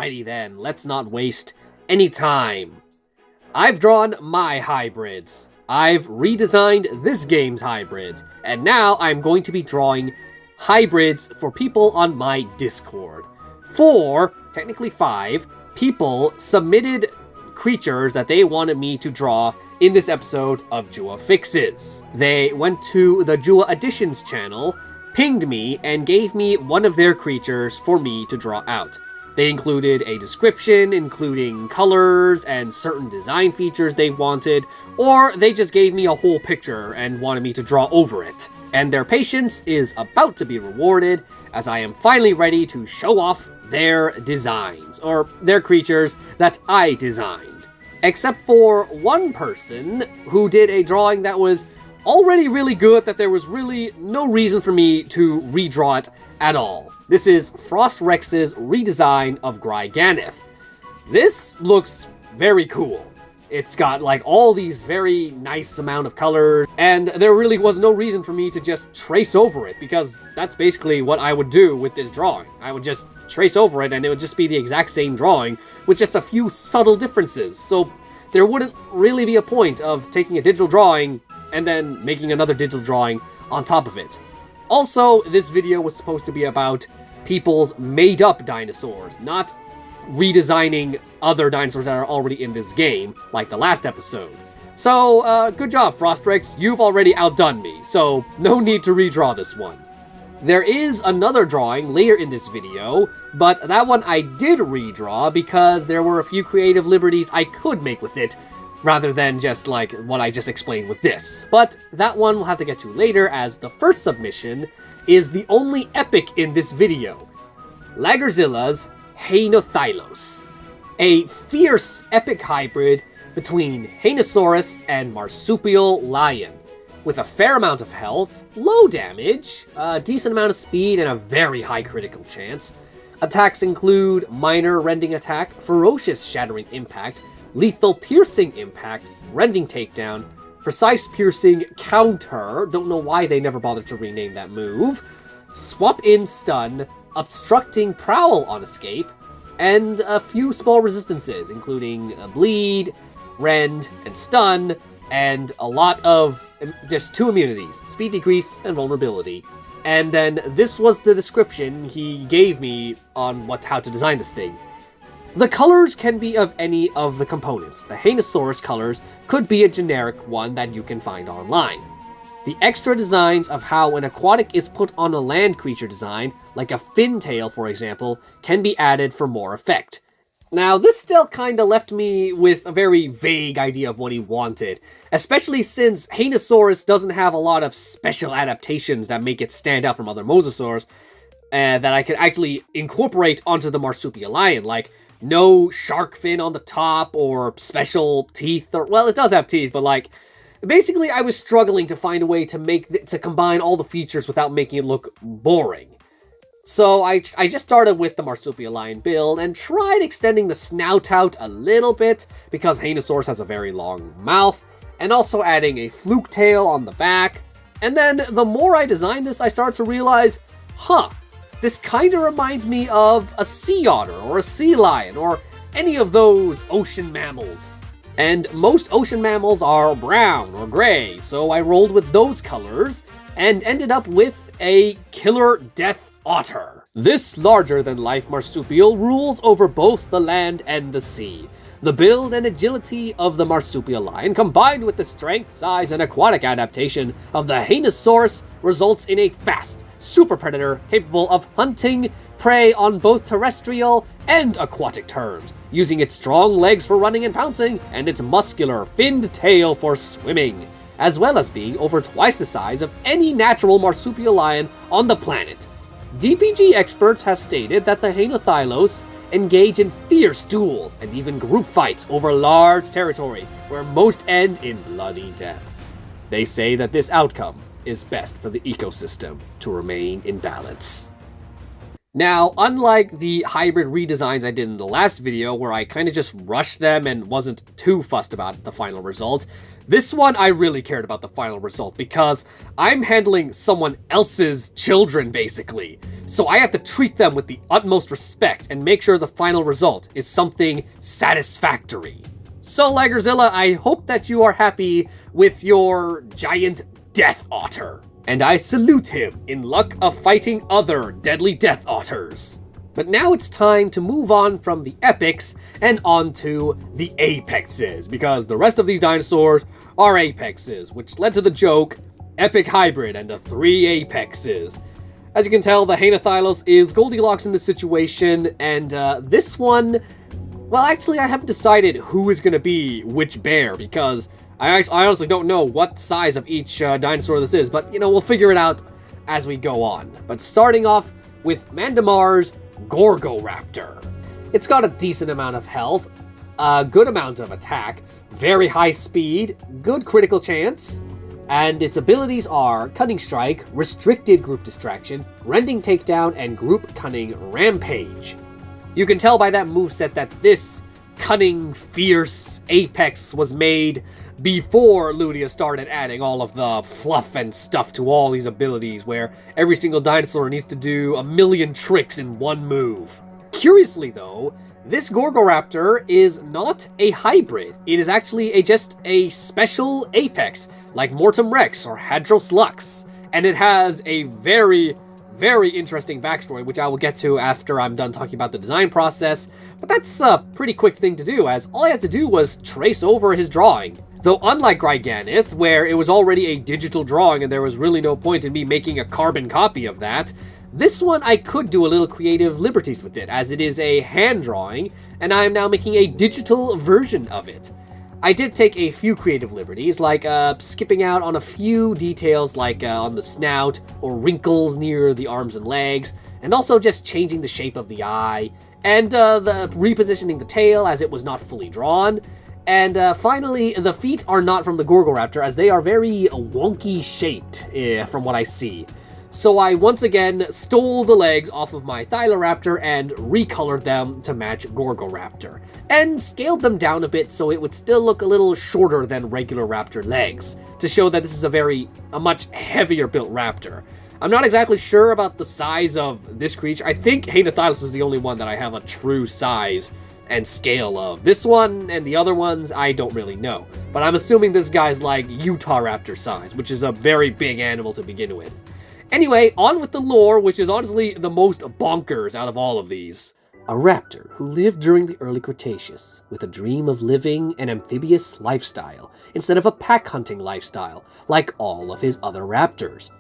Alrighty then, let's not waste any time. I've drawn my hybrids. I've redesigned this game's hybrids, and now I'm going to be drawing hybrids for people on my Discord. 4, technically 5, people submitted creatures that they wanted me to draw in this episode of JWA Fixes. They went to the JWA Additions channel, pinged me, and gave me one of their creatures for me to draw out. They included a description, including colors and certain design features they wanted, or they just gave me a whole picture and wanted me to draw over it. And their patience is about to be rewarded, as I am finally ready to show off their designs, or their creatures that I designed. Except for one person who did a drawing that was already really good that there was really no reason for me to redraw it at all. This is Frost Rex's redesign of Gryganeth. This looks very cool. It's got like all these very nice amount of colors, and there really was no reason for me to just trace over it, because that's basically what I would do with this drawing. I would just trace over it and it would just be the exact same drawing with just a few subtle differences. So there wouldn't really be a point of taking a digital drawing and then making another digital drawing on top of it. Also, this video was supposed to be about people's made-up dinosaurs, not redesigning other dinosaurs that are already in this game, like the last episode. So, good job, Frost Rex. You've already outdone me, so no need to redraw this one. There is another drawing later in this video, but that one I did redraw because there were a few creative liberties I could make with it, rather than just like what I just explained with this. But that one we'll have to get to later, as the first submission is the only epic in this video. Lagerzilla's Haenothylos, a fierce epic hybrid between Haenosaurus and Marsupial Lion, with a fair amount of health, low damage, a decent amount of speed, and a very high critical chance. Attacks include minor rending attack, ferocious shattering impact, lethal piercing impact, rending takedown, precise piercing counter, don't know why they never bothered to rename that move, swap in stun, obstructing prowl on escape, and a few small resistances, including bleed, rend, and stun, and a lot of just 2 immunities, speed decrease and vulnerability. And then this was the description he gave me on how to design this thing. The colors can be of any of the components. The Haenosaurus colors could be a generic one that you can find online. The extra designs of how an aquatic is put on a land creature design, like a fin tail for example, can be added for more effect. Now, this still kinda left me with a very vague idea of what he wanted, especially since Haenosaurus doesn't have a lot of special adaptations that make it stand out from other mosasaurs that I could actually incorporate onto the Marsupial Lion, like no shark fin on the top, or special teeth, or, well, it does have teeth, but like, basically I was struggling to find a way to combine all the features without making it look boring. So I just started with the Marsupial Lion build and tried extending the snout out a little bit, because Haenosaurus has a very long mouth, and also adding a fluke tail on the back. And then the more I designed this, I started to realize, this kinda reminds me of a sea otter, or a sea lion, or any of those ocean mammals. And most ocean mammals are brown or gray, so I rolled with those colors, and ended up with a killer death otter. This larger-than-life marsupial rules over both the land and the sea. The build and agility of the Marsupial Lion, combined with the strength, size, and aquatic adaptation of the Haenosaurus, results in a fast super predator capable of hunting prey on both terrestrial and aquatic terms, using its strong legs for running and pouncing, and its muscular finned tail for swimming, as well as being over twice the size of any natural marsupial lion on the planet. DPG experts have stated that the Haenothylos engage in fierce duels and even group fights over large territory, where most end in bloody death. They say that this outcome is best for the ecosystem to remain in balance. Now, unlike the hybrid redesigns I did in the last video, where I kind of just rushed them and wasn't too fussed about the final result, this one I really cared about the final result because I'm handling someone else's children, basically. So I have to treat them with the utmost respect and make sure the final result is something satisfactory. So, Lagerzilla, I hope that you are happy with your giant death otter. And I salute him in luck of fighting other deadly death otters. But now it's time to move on from the epics and on to the apexes, because the rest of these dinosaurs are apexes, which led to the joke, epic hybrid and the 3 apexes. As you can tell, the Haenothylos is Goldilocks in this situation, and this one, well, actually I haven't decided who is going to be which bear, because I honestly don't know what size of each dinosaur this is, but, you know, we'll figure it out as we go on. But starting off with Mandamar's Gorgo Raptor. It's got a decent amount of health, a good amount of attack, very high speed, good critical chance, and its abilities are Cunning Strike, Restricted Group Distraction, Rending Takedown, and Group Cunning Rampage. You can tell by that moveset that this cunning, fierce apex was made before Ludia started adding all of the fluff and stuff to all these abilities, where every single dinosaur needs to do a million tricks in one move. Curiously though, this Gorgo Raptor is not a hybrid. It is actually just a special apex, like Mortem Rex or Hadros Lux, and it has a very interesting backstory, which I will get to after I'm done talking about the design process, but that's a pretty quick thing to do, as all I had to do was trace over his drawing. Though unlike Giganith, where it was already a digital drawing and there was really no point in me making a carbon copy of that, this one I could do a little creative liberties with it, as it is a hand drawing, and I am now making a digital version of it. I did take a few creative liberties, like skipping out on a few details like on the snout or wrinkles near the arms and legs, and also just changing the shape of the eye, and the repositioning the tail as it was not fully drawn. And finally, the feet are not from the Gorgo Raptor, as they are very wonky shaped from what I see. So I once again stole the legs off of my Thyloraptor and recolored them to match Gorgo Raptor, and scaled them down a bit so it would still look a little shorter than regular raptor legs, to show that this is a much heavier built raptor. I'm not exactly sure about the size of this creature. I think Haenothylos is the only one that I have a true size and scale of. This one and the other ones, I don't really know. But I'm assuming this guy's like Utah Raptor size, which is a very big animal to begin with. Anyway, on with the lore, which is honestly the most bonkers out of all of these. A raptor who lived during the early Cretaceous, with a dream of living an amphibious lifestyle instead of a pack hunting lifestyle, like all of his other raptors.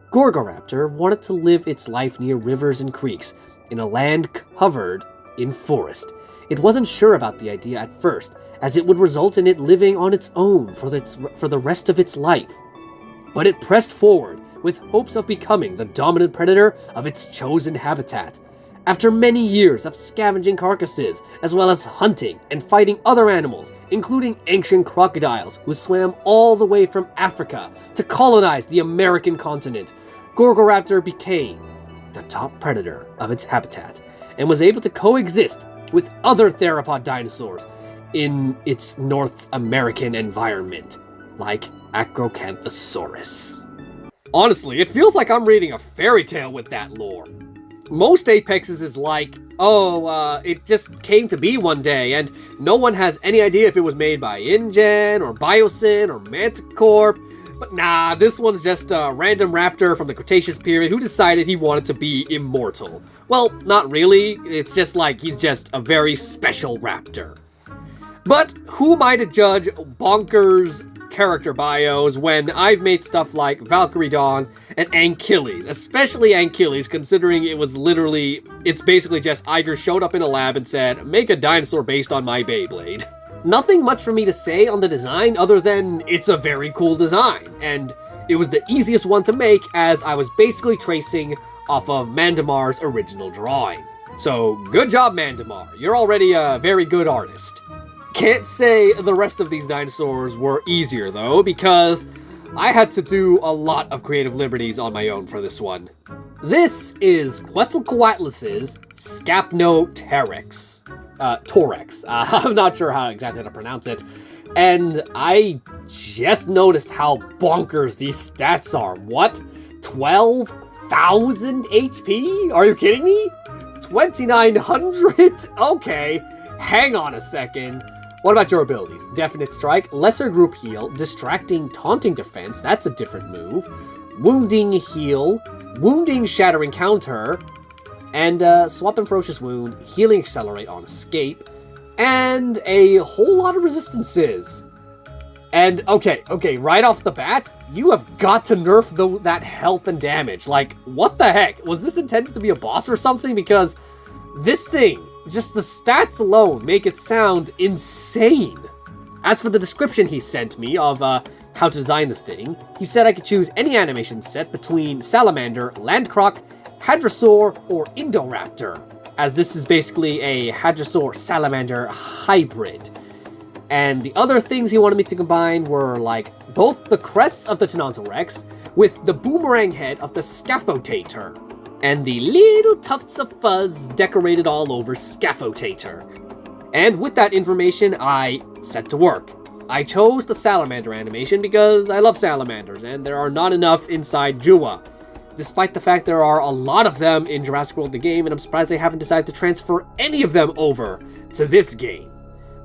Gorgo Raptor wanted to live its life near rivers and creeks, in a land covered in forest. It wasn't sure about the idea at first, as it would result in it living on its own for the rest of its life. But it pressed forward, with hopes of becoming the dominant predator of its chosen habitat. After many years of scavenging carcasses, as well as hunting and fighting other animals, including ancient crocodiles who swam all the way from Africa to colonize the American continent, Gorgo Raptor became the top predator of its habitat, and was able to coexist with other theropod dinosaurs in its North American environment, like Acrocanthosaurus. Honestly, it feels like I'm reading a fairy tale with that lore. Most apexes is like, it just came to be one day, and no one has any idea if it was made by InGen, or Biosyn, or Manticorp. But nah, this one's just a random raptor from the Cretaceous period who decided he wanted to be immortal. Well, not really, it's just like he's just a very special raptor. But who am I to judge bonkers character bios when I've made stuff like Valkyrie Dawn and Ankyles, especially Ankyles, considering it's basically just Iger showed up in a lab and said, make a dinosaur based on my Beyblade. Nothing much for me to say on the design other than it's a very cool design, and it was the easiest one to make as I was basically tracing off of Mandamar's original drawing. So good job, Mandamar, you're already a very good artist. Can't say the rest of these dinosaurs were easier though, because I had to do a lot of creative liberties on my own for this one. This is Quetzalcoatlus's Scaffo Torx. I'm not sure how exactly to pronounce it. And I just noticed how bonkers these stats are. What? 12,000 HP? Are you kidding me? 2,900? Okay, hang on a second. What about your abilities? Definite Strike, Lesser Group Heal, Distracting Taunting Defense, that's a different move. Wounding Heal, Wounding Shattering Counter, and Swap and Ferocious Wound, Healing Accelerate on Escape, and a whole lot of resistances. And okay, right off the bat, you have got to nerf that health and damage. Like, what the heck? Was this intended to be a boss or something? Because this thing, just the stats alone, make it sound insane. As for the description he sent me of how to design this thing, he said I could choose any animation set between Salamander, Landcroc, Hadrosaur, or Indoraptor, as this is basically a Hadrosaur-Salamander hybrid. And the other things he wanted me to combine were, like, both the crests of the Tenonto Rex with the boomerang head of the Scaffo Torx, and the little tufts of fuzz decorated all over Scaffo Torx. And with that information, I set to work. I chose the Salamander animation because I love salamanders, and there are not enough inside JWA. Despite the fact there are a lot of them in Jurassic World the game, and I'm surprised they haven't decided to transfer any of them over to this game.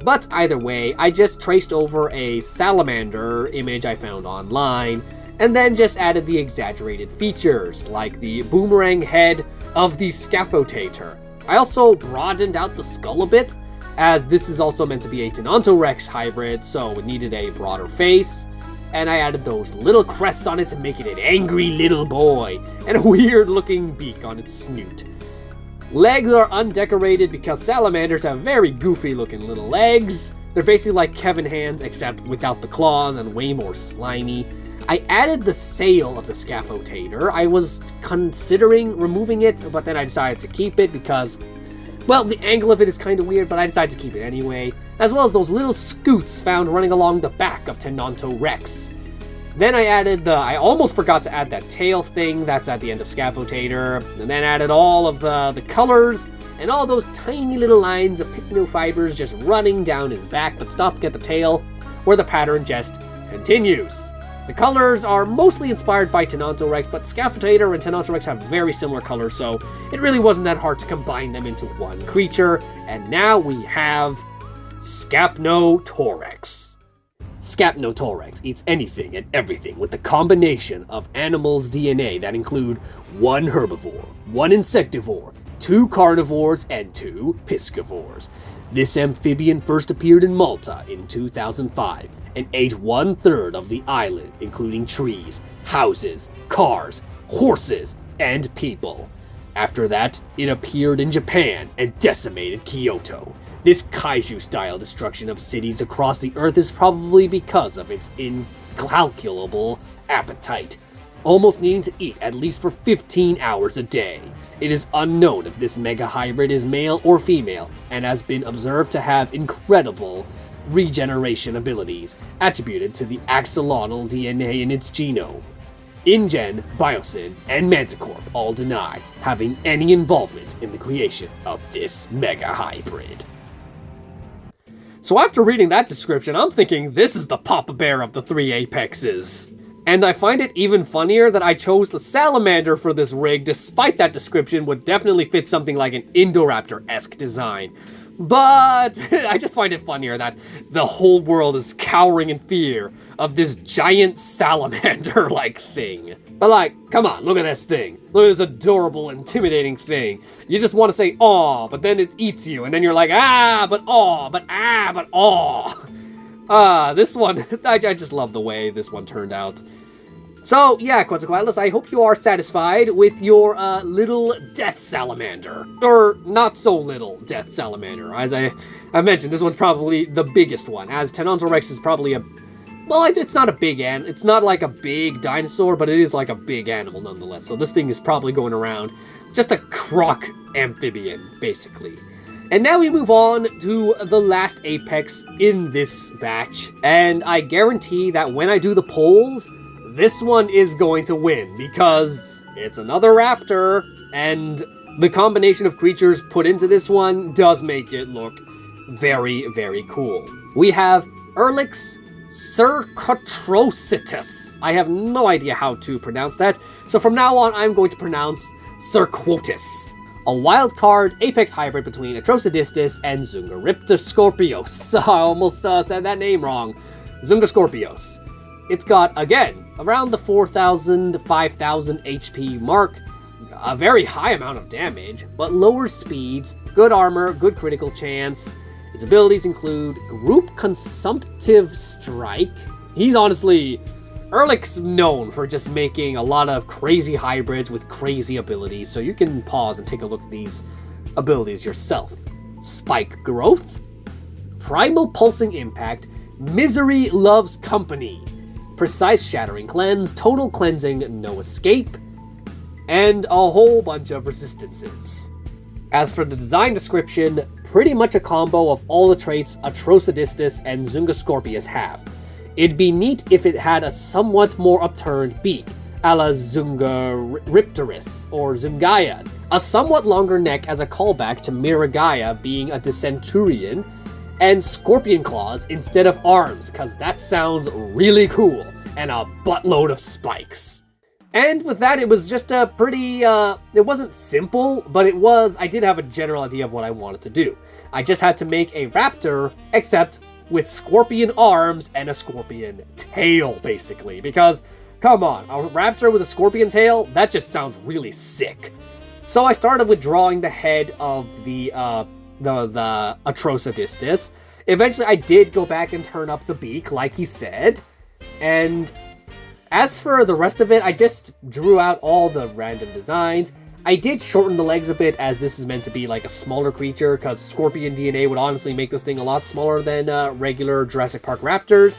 But either way, I just traced over a salamander image I found online, and then just added the exaggerated features, like the boomerang head of the Scaffo Torx. I also broadened out the skull a bit, as this is also meant to be a Tenonto Rex hybrid, so it needed a broader face, and I added those little crests on it to make it an angry little boy, and a weird looking beak on its snoot. Legs are undecorated because salamanders have very goofy looking little legs. They're basically like Kevin hands, except without the claws and way more slimy. I added the sail of the Scaffo Torx. I was considering removing it, but then I decided to keep it because, well, the angle of it is kind of weird, but I decided to keep it anyway, as well as those little scoots found running along the back of Tenonto Rex. Then I almost forgot to add that tail thing that's at the end of Scaffo Torx, and then added all of the colors, and all those tiny little lines of picno fibers just running down his back, but stopping at the tail, where the pattern just continues. The colors are mostly inspired by Tenonto Rex, but Scaffo Torx and Tenonto Rex have very similar colors, so it really wasn't that hard to combine them into one creature, and now we have Scaffo Torx. Scaffo Torx eats anything and everything with the combination of animals' DNA that include 1 herbivore, 1 insectivore, 2 carnivores, and 2 piscivores. This amphibian first appeared in Malta in 2005 and ate 1/3 of the island, including trees, houses, cars, horses, and people. After that, it appeared in Japan and decimated Kyoto. This kaiju-style destruction of cities across the Earth is probably because of its incalculable appetite, almost needing to eat at least for 15 hours a day. It is unknown if this mega hybrid is male or female, and has been observed to have incredible regeneration abilities attributed to the axolotl DNA in its genome. InGen, Biosyn, and Manticorp all deny having any involvement in the creation of this mega hybrid. So after reading that description, I'm thinking this is the Papa Bear of the 3 apexes. And I find it even funnier that I chose the salamander for this rig, despite that description would definitely fit something like an Indoraptor-esque design. But I just find it funnier that the whole world is cowering in fear of this giant salamander-like thing. But like, come on, look at this thing. Look at this adorable, intimidating thing. You just want to say, aw, but then it eats you, and then you're like, ah, but aw, but ah, but aw. This one, I just love the way this one turned out. So, yeah, Quetzalcoatlus, I hope you are satisfied with your little death salamander. Or not so little death salamander. As I mentioned, this one's probably the biggest one, as Tenonto Rex is probably well, it's not a big it's not like a big dinosaur, but it is like a big animal nonetheless. So this thing is probably going around just a croc amphibian, basically. And now we move on to the last apex in this batch, and I guarantee that when I do the polls, this one is going to win, because it's another raptor, and the combination of creatures put into this one does make it look very, very cool. We have Erlix Cercotrocitus. I have no idea how to pronounce that, so from now on I'm going to pronounce Cerquotus. A wild card apex hybrid between Atrocidistis and Zainreborn Scorpios. I almost said that name wrong. Scorpios. It's got, again, around the 4,000 to 5,000 HP mark, a very high amount of damage, but lower speeds, good armor, good critical chance. Its abilities include Group Consumptive Strike. He's honestly, Erlic's known for just making a lot of crazy hybrids with crazy abilities, so you can pause and take a look at these abilities yourself. Spike Growth, Primal Pulsing Impact, Misery Loves Company, Precise Shattering Cleanse, Total Cleansing, No Escape, and a whole bunch of resistances. As for the design description, pretty much a combo of all the traits Atrocidistis and Scorpios have. It'd be neat if it had a somewhat more upturned beak, a la Zainreborn or Zungaia, a somewhat longer neck as a callback to Miragaia being a Decenturion, and scorpion claws instead of arms, cause that sounds really cool, and a buttload of spikes. And with that, it was just a pretty, it wasn't simple, but I did have a general idea of what I wanted to do. I just had to make a raptor, except with scorpion arms and a scorpion tail, basically, because, come on, a raptor with a scorpion tail, that just sounds really sick. So I started with drawing the head of the Atrocidistis. Eventually, I did go back and turn up the beak, like he said. And as for the rest of it, I just drew out all the random designs. I did shorten the legs a bit, as this is meant to be like a smaller creature, because scorpion DNA would honestly make this thing a lot smaller than regular Jurassic Park raptors.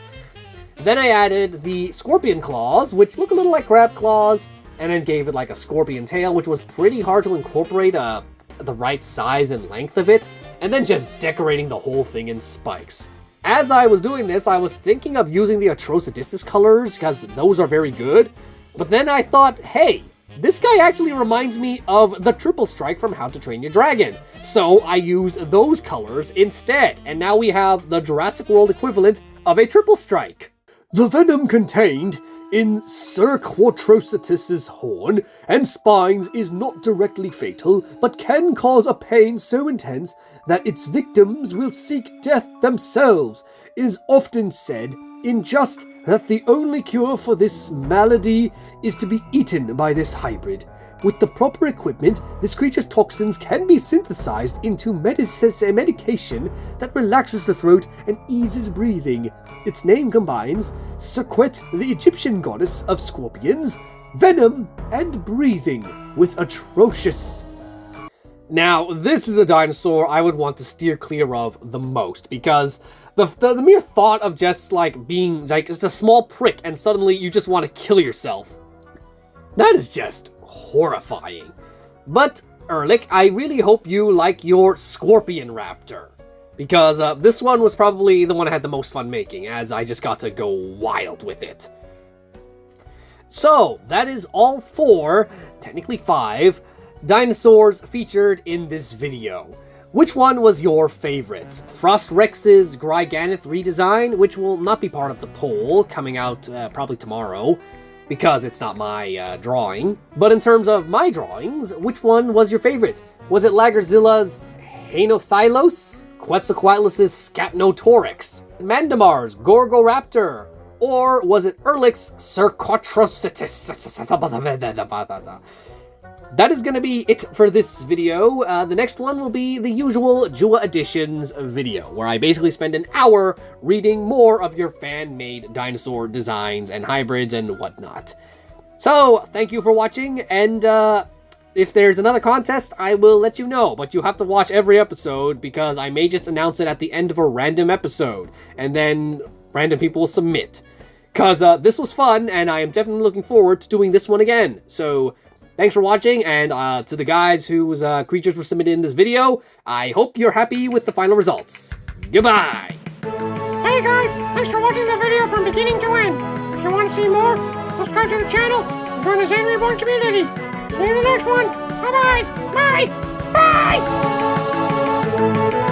Then I added the scorpion claws, which look a little like crab claws, and then gave it like a scorpion tail, which was pretty hard to incorporate the right size and length of it, and then just decorating the whole thing in spikes. As I was doing this, I was thinking of using the Atrocidistis colors, because those are very good, but then I thought, hey, this guy actually reminds me of the Triple Strike from How to Train Your Dragon, so I used those colors instead, and now we have the Jurassic World equivalent of a Triple Strike. The venom contained in Cercotrocitus's horn and spines is not directly fatal, but can cause a pain so intense that its victims will seek death themselves. It is often said in Just that the only cure for this malady is to be eaten by this hybrid. With the proper equipment, this creature's toxins can be synthesized into medication that relaxes the throat and eases breathing. Its name combines Serquet, the Egyptian goddess of scorpions, venom, and breathing with atrocious. Now, this is a dinosaur I would want to steer clear of the most, because the mere thought of just like being like just a small prick and suddenly you just want to kill yourself, that is just horrifying. But Erlich, I really hope you like your Scorpion Raptor, because this one was probably the one I had the most fun making, as I just got to go wild with it. So that is all 4, technically 5, dinosaurs featured in this video. Which one was your favorite? Frost Rex's Gryganeth redesign, which will not be part of the poll, coming out probably tomorrow, because it's not my drawing. But in terms of my drawings, which one was your favorite? Was it Lagerzilla's Hanothylos, Quetzalcoatlus's Scaffo Torx, Mandamar's Gorgo Raptor, or was it Erlich's Cercotrocitus? That is going to be it for this video. The next one will be the usual JWA Editions video, where I basically spend an hour reading more of your fan-made dinosaur designs and hybrids and whatnot. So, thank you for watching, and if there's another contest, I will let you know, but you have to watch every episode, because I may just announce it at the end of a random episode, and then random people will submit. Because this was fun, and I am definitely looking forward to doing this one again. So, thanks for watching, and to the guys whose creatures were submitted in this video, I hope you're happy with the final results. Goodbye! Hey guys, thanks for watching the video from beginning to end. If you want to see more, subscribe to the channel and join the Zainreborn community. See you in the next one. Bye-bye. Bye. Bye.